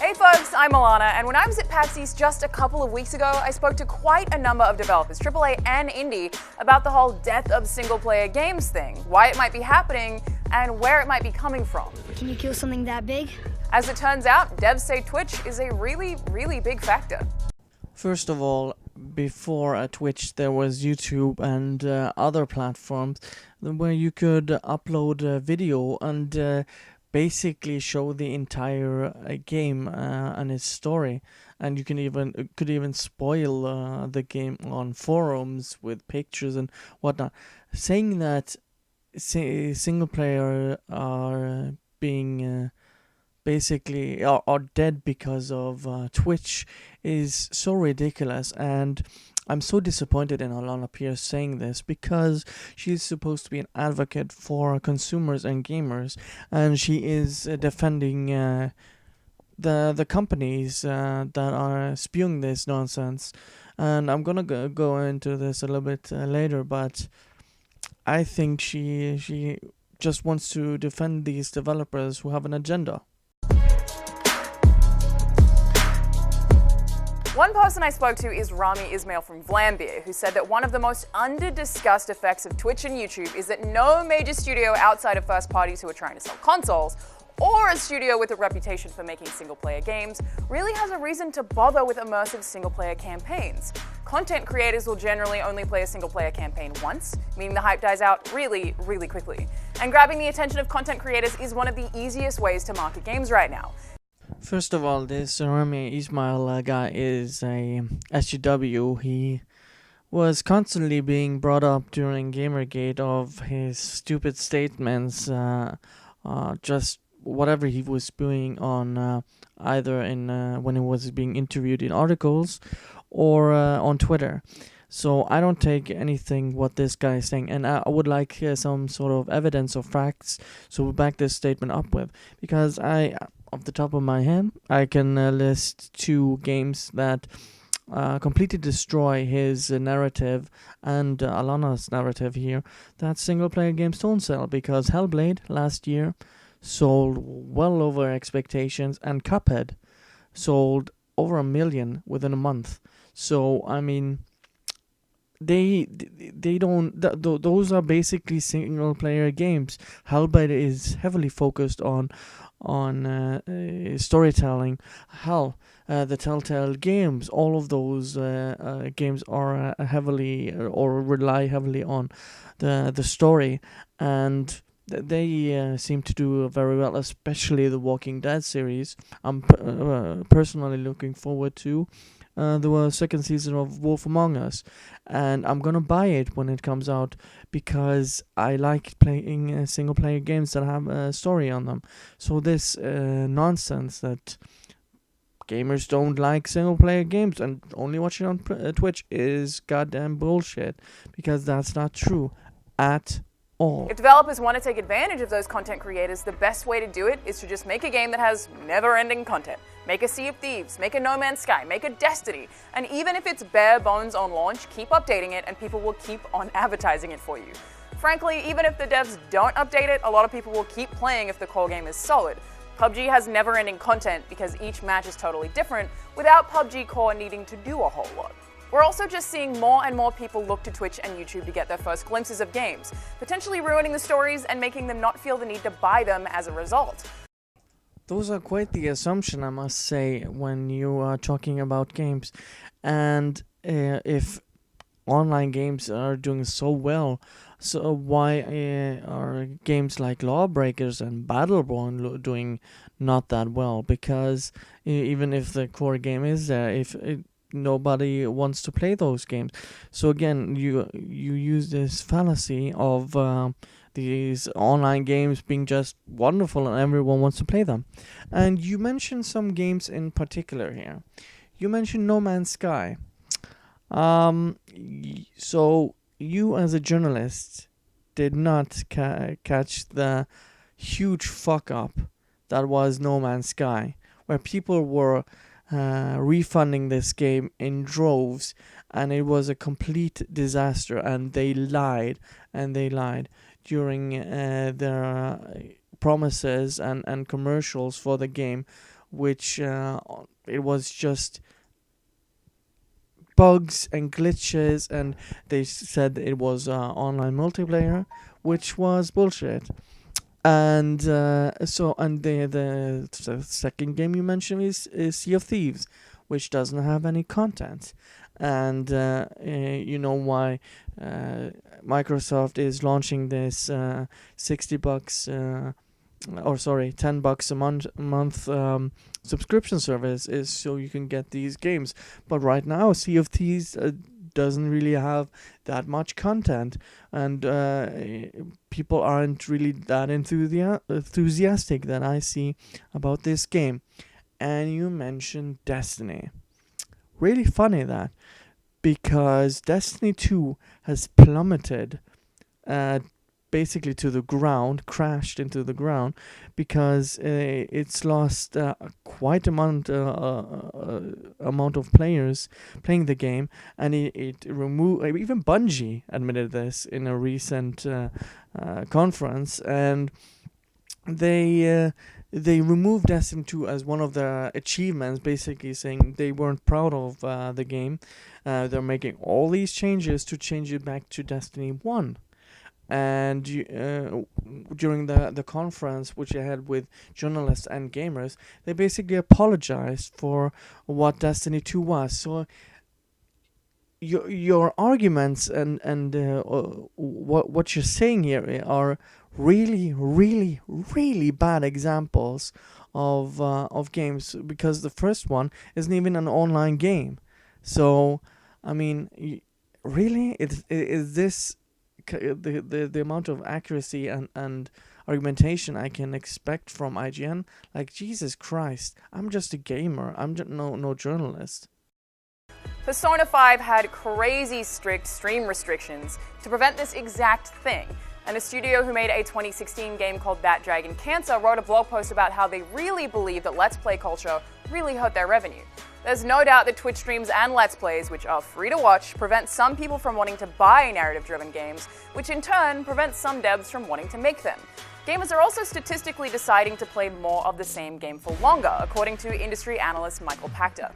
Hey folks, I'm Alana, and when I was at PAX East just a couple of weeks ago, I spoke to quite a number of developers, AAA and indie, about the whole death of single-player games thing, why it might be happening, and where it might be coming from. Can you kill something that big? As it turns out, devs say Twitch is a really, really big factor. First of all, before Twitch, there was YouTube and other platforms where you could upload a video and basically show the entire game and its story, and you could even spoil the game on forums with pictures and whatnot. Saying that single player are being basically are dead because of Twitch is so ridiculous, and I'm so disappointed in Alana Pierce saying this, because she's supposed to be an advocate for consumers and gamers, and she is defending the companies that are spewing this nonsense. And I'm gonna go into this a little bit later, but I think she just wants to defend these developers who have an agenda. One person I spoke to is Rami Ismail from Vlambeer, who said that one of the most under-discussed effects of Twitch and YouTube is that no major studio outside of first parties who are trying to sell consoles, or a studio with a reputation for making single-player games, really has a reason to bother with immersive single-player campaigns. Content creators will generally only play a single-player campaign once, meaning the hype dies out really, really quickly. And grabbing the attention of content creators is one of the easiest ways to market games right now. First of all, this Rami Ismail guy is a SGW. He was constantly being brought up during Gamergate of his stupid statements, just whatever he was spewing on either in when he was being interviewed in articles or on Twitter. So I don't take anything what this guy is saying, and I would like some sort of evidence or facts to back this statement up with, because off the top of my head, I can list 2 games that completely destroy his narrative and Alana's narrative here. That single-player games don't sell, because Hellblade last year sold well over expectations, and Cuphead sold over 1 million within a month. So I mean, they don't. Those are basically single-player games. Hellblade is heavily focused on storytelling. Hell, the Telltale games, all of those games are heavily or rely heavily on the story, and they seem to do very well, especially the Walking Dead series. I'm personally looking forward to the second season of Wolf Among Us, and I'm gonna buy it when it comes out, because I like playing single-player games that have a story on them. So this nonsense that gamers don't like single-player games and only watch it on Twitch is goddamn bullshit, because that's not true at all. If developers want to take advantage of those content creators, the best way to do it is to just make a game that has never-ending content. Make a Sea of Thieves, make a No Man's Sky, make a Destiny, and even if it's bare bones on launch, keep updating it and people will keep on advertising it for you. Frankly, even if the devs don't update it, a lot of people will keep playing if the core game is solid. PUBG has never-ending content because each match is totally different, without PUBG core needing to do a whole lot. We're also just seeing more and more people look to Twitch and YouTube to get their first glimpses of games, potentially ruining the stories and making them not feel the need to buy them as a result. Those are quite the assumption, I must say, when you are talking about games. And if online games are doing so well, so why are games like Lawbreakers and Battleborn doing not that well? Because even if the core game is there, nobody wants to play those games. So again, you use this fallacy of these online games being just wonderful and everyone wants to play them. And you mentioned some games in particular here. You mentioned No Man's Sky. So you as a journalist did not catch the huge fuck up that was No Man's Sky, where people were refunding this game in droves, and it was a complete disaster, and they lied during their promises and commercials for the game, which it was just bugs and glitches, and they said it was online multiplayer, which was bullshit. And the second game you mentioned is Sea of Thieves, which doesn't have any content. And you know why Microsoft is launching this $60 or sorry, $10 a month subscription service, is so you can get these games. But right now, Sea of Thieves doesn't really have that much content, and people aren't really that enthusiastic that I see about this game. And you mentioned Destiny. Really funny that, because Destiny 2 has plummeted basically to the ground, crashed into the ground, because it's lost quite amount of players playing the game, and it removed. Even Bungie admitted this in a recent conference, and they removed Destiny 2 as one of their achievements, basically saying they weren't proud of the game. They're making all these changes to change it back to Destiny 1. And during the conference, which I had with journalists and gamers, they basically apologized for what Destiny 2 was. So your arguments and what you're saying here are really bad examples of games, because the first one isn't even an online game. So I mean, really, is this the amount of accuracy and argumentation I can expect from IGN? Like, Jesus Christ, I'm just a gamer. I'm just no journalist. Persona 5 had crazy strict stream restrictions to prevent this exact thing. And a studio who made a 2016 game called Bat Dragon Cancer wrote a blog post about how they really believe that Let's Play culture really hurt their revenue. There's no doubt that Twitch streams and Let's Plays, which are free to watch, prevent some people from wanting to buy narrative-driven games, which in turn prevents some devs from wanting to make them. Gamers are also statistically deciding to play more of the same game for longer, according to industry analyst Michael Pachter.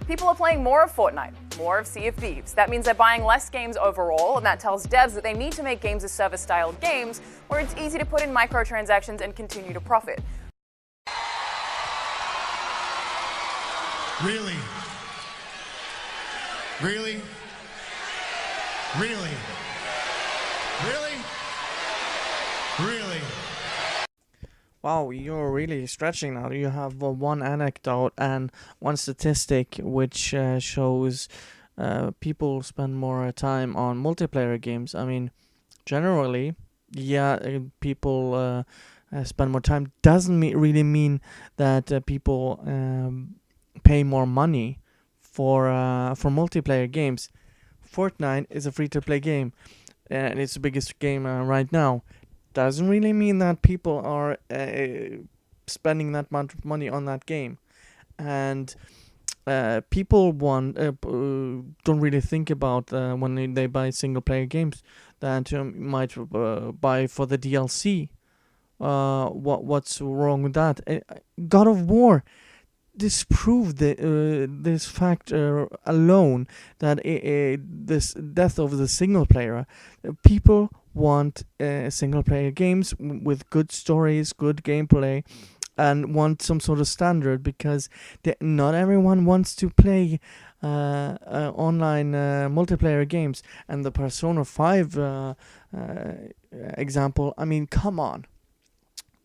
People are playing more of Fortnite, more of Sea of Thieves. That means they're buying less games overall, and that tells devs that they need to make games as service-style games where it's easy to put in microtransactions and continue to profit. Really? Really? Really? Really? Really? Wow, you're really stretching now. You have one anecdote and one statistic which shows people spend more time on multiplayer games. I mean, generally, yeah, people spend more time. Doesn't really mean that people pay more money for multiplayer games. Fortnite is a free-to-play game, and it's the biggest game right now. Doesn't really mean that people are spending that much money on that game, and people don't really think about when they buy single-player games that might buy for the DLC. What's wrong with that? God of War disproved this fact alone, that this death of the single player. People want single player games with good stories, good gameplay, and want some sort of standard, because not everyone wants to play online multiplayer games. And the Persona 5 example, I mean, come on.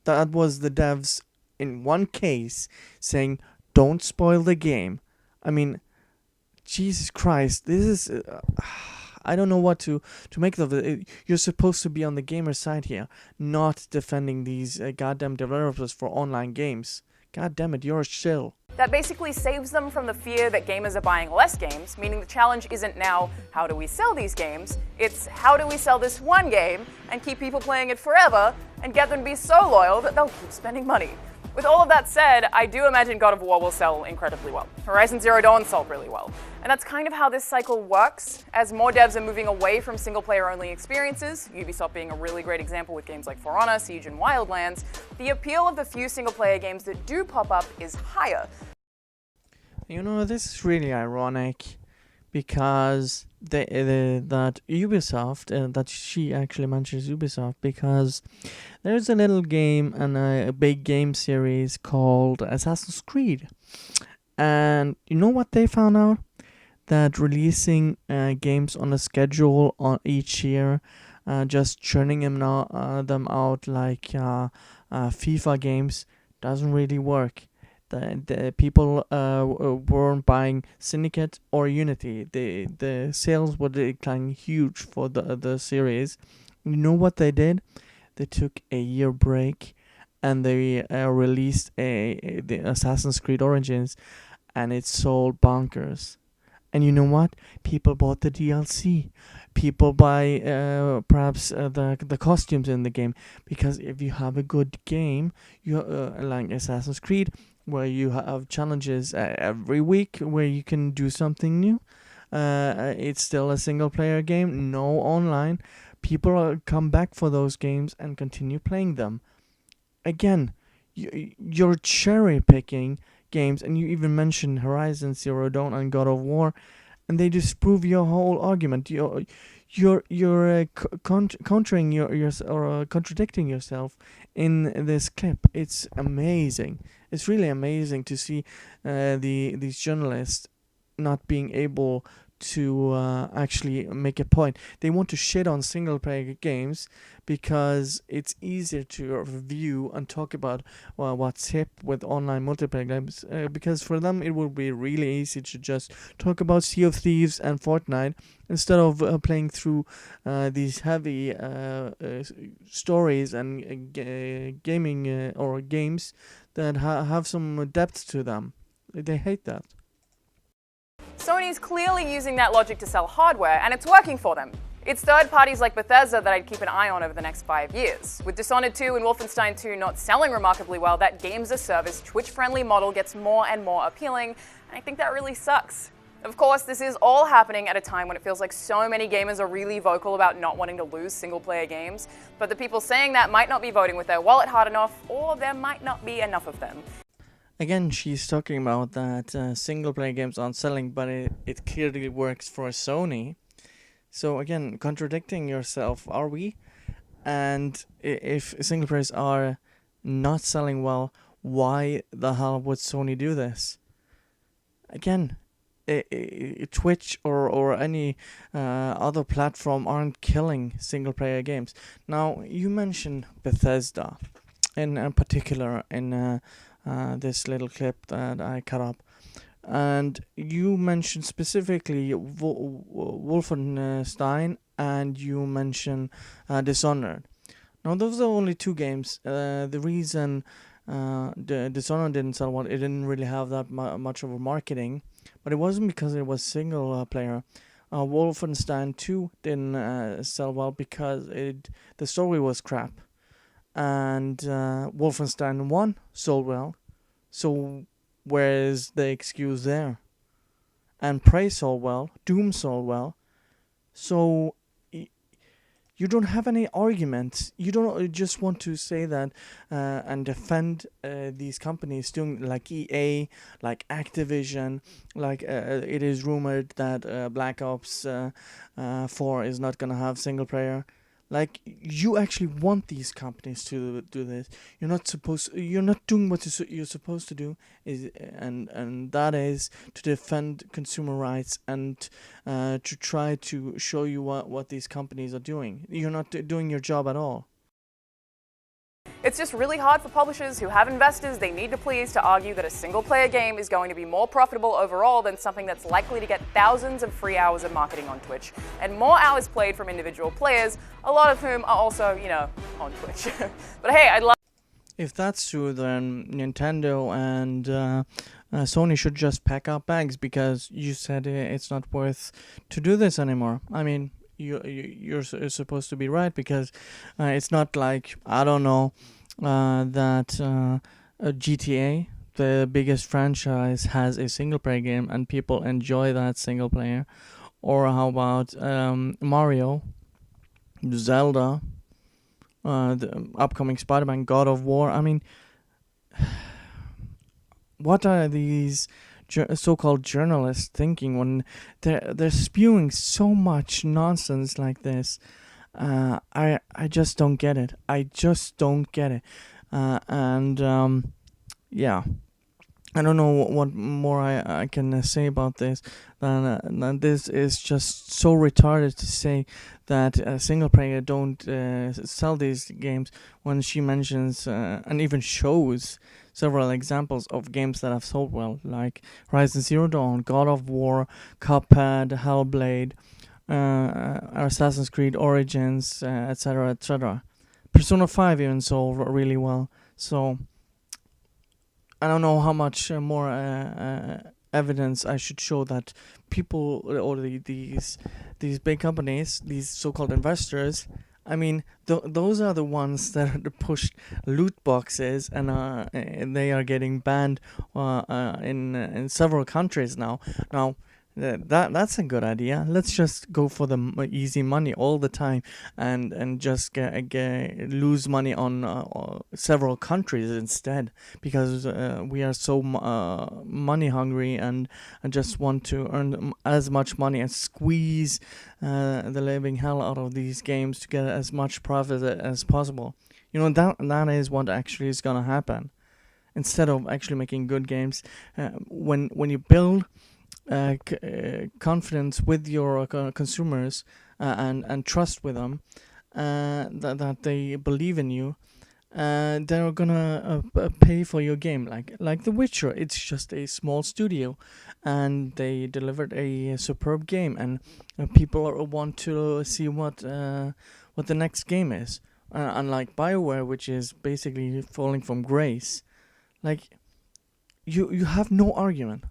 That was the devs in one case saying, don't spoil the game. I mean, Jesus Christ, this is... I don't know what to make of it. You're supposed to be on the gamer side here, not defending these goddamn developers for online games. God damn it, you're a shill. That basically saves them from the fear that gamers are buying less games, meaning the challenge isn't now, how do we sell these games? It's, how do we sell this one game and keep people playing it forever and get them to be so loyal that they'll keep spending money. With all of that said, I do imagine God of War will sell incredibly well. Horizon Zero Dawn sold really well. And that's kind of how this cycle works. As more devs are moving away from single-player-only experiences, Ubisoft being a really great example with games like For Honor, Siege, and Wildlands, the appeal of the few single-player games that do pop up is higher. You know, this is really ironic because that Ubisoft, that she actually mentions Ubisoft, because there's a little game and a big game series called Assassin's Creed. And you know what they found out? That releasing games on a schedule on each year, just churning them out like FIFA games, doesn't really work. The people weren't buying Syndicate or Unity. The sales were declining huge for the series. You know what they did? They took a year break and they released the Assassin's Creed Origins, and it sold bonkers. And you know what? People bought the DLC. People buy perhaps the costumes in the game, because if you have a good game, you like Assassin's Creed, where you have challenges every week where you can do something new. It's still a single player game, no online. People come back for those games and continue playing them. Again, you're cherry picking games, and you even mentioned Horizon Zero Dawn and God of War, and they disprove your whole argument. You're countering or contradicting yourself in this clip. It's amazing. It's really amazing to see these journalists not being able to actually make a point. They want to shit on single player games because it's easier to review and talk about what's hip with online multiplayer games, because for them it will be really easy to just talk about Sea of Thieves and Fortnite instead of playing through these heavy stories and gaming or games that have some depth to them. They hate that. Sony's clearly using that logic to sell hardware, and it's working for them. It's third parties like Bethesda that I'd keep an eye on over the next 5 years. With Dishonored 2 and Wolfenstein 2 not selling remarkably well, that games-as-service, Twitch-friendly model gets more and more appealing, and I think that really sucks. Of course, this is all happening at a time when it feels like so many gamers are really vocal about not wanting to lose single-player games, but the people saying that might not be voting with their wallet hard enough, or there might not be enough of them. Again, she's talking about that single-player games aren't selling, but it clearly works for Sony. So again, contradicting yourself, are we? And if single players are not selling well, why the hell would Sony do this? Again, Twitch or any other platform aren't killing single player games. Now, you mentioned Bethesda in particular in this little clip that I cut up. And you mentioned specifically Wolfenstein, and you mentioned Dishonored. Now, those are only two games. The reason the Dishonored didn't sell well, it didn't really have that much of a marketing, but it wasn't because it was single player. Wolfenstein 2 didn't sell well because the story was crap, and Wolfenstein 1 sold well. So where's the excuse there? And Prey sold well, Doom sold well. So you don't have any arguments. You don't just want to say that and defend these companies doing like EA, like Activision, like it is rumored that Black Ops 4 is not gonna have single player. Like, you actually want these companies to do this. You're not doing what you're supposed to do, and that is to defend consumer rights and to try to show you what these companies are doing. You're not doing your job at all. It's just really hard for publishers who have investors they need to please to argue that a single-player game is going to be more profitable overall than something that's likely to get thousands of free hours of marketing on Twitch, and more hours played from individual players, a lot of whom are also, on Twitch. But hey, I'd love... If that's true, then Nintendo and Sony should just pack up bags, because you said it's not worth to do this anymore. I mean, you're supposed to be right, because it's not like, I don't know, that GTA, the biggest franchise, has a single player game and people enjoy that single player. Or how about Mario, Zelda, the upcoming Spider-Man, God of War? I mean, what are these so-called journalists thinking when they're spewing so much nonsense like this? I just don't get it. I just don't get it. And yeah. I don't know what more I can say about this than this is just so retarded to say that single player don't sell these games when she mentions and even shows several examples of games that have sold well, like Horizon Zero Dawn, God of War, Cuphead, Hellblade, Assassin's Creed Origins, etc., etc. Persona 5 even sold really well. So I don't know how much more evidence I should show that people or these big companies, these so-called investors. I mean, those are the ones that push loot boxes, and they are getting banned in several countries now. Now, that's a good idea. Let's just go for the easy money all the time, and just lose money on several countries instead, because we are so money hungry and just want to earn as much money and squeeze the living hell out of these games to get as much profit as possible. You know, that is what actually is gonna happen. Instead of actually making good games, when you build confidence with your consumers and trust with them, that they believe in you, they're gonna pay for your game. Like The Witcher, it's just a small studio, and they delivered a superb game, and people want to see what the next game is. Unlike BioWare, which is basically falling from grace, like you have no argument.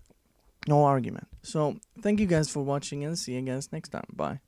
No argument. So, thank you guys for watching and see you guys next time. Bye.